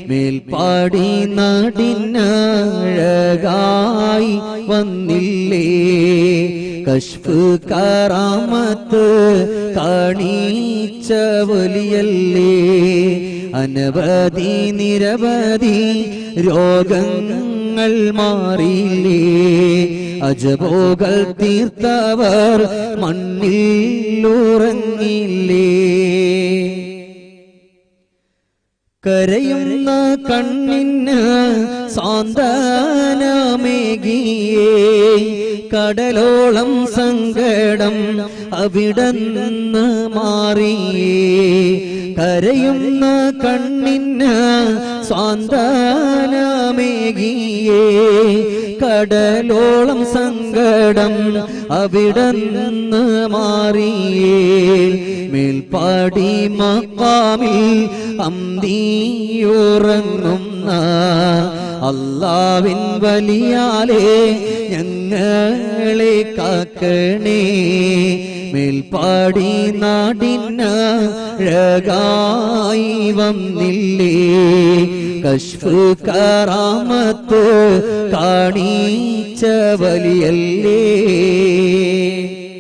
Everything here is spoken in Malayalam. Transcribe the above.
മേൽപ്പാടി നാടിനഴകായി വന്നില്ലേ കശ്ഫ് കറാമത്ത് കാണിച്ച വലിയല്ലേ അനവധി നിരവധി രോഗങ്ങൾ മാറിയില്ലേ അജബോകൾ തീർത്തവർ മണ്ണിൽ ഉറങ്ങില്ലേ കരയുന്ന കണ്ണിന് സാന്ത്വനമേകിയേ കടലോളം സങ്കടം അവിടന്ന് മാറിയേ കരയുന്ന കണ്ണിന് സാന്ത്വനമേകിയേ കടലോളം സങ്കടം അവിടന്ന് മാറിയേ മേൽപ്പാടി മഖാമിൽ അന്തിയുറങ്ങുന്ന അല്ലാഹുവിൻ വലിയാലേ ഞങ്ങളെ കാക്കണേ മേൽപ്പാടി നാടിനഴകായി വന്നില്ലേ കശ്ഫ് കറാമത്ത് കാണിച്ച വലിയല്ലേ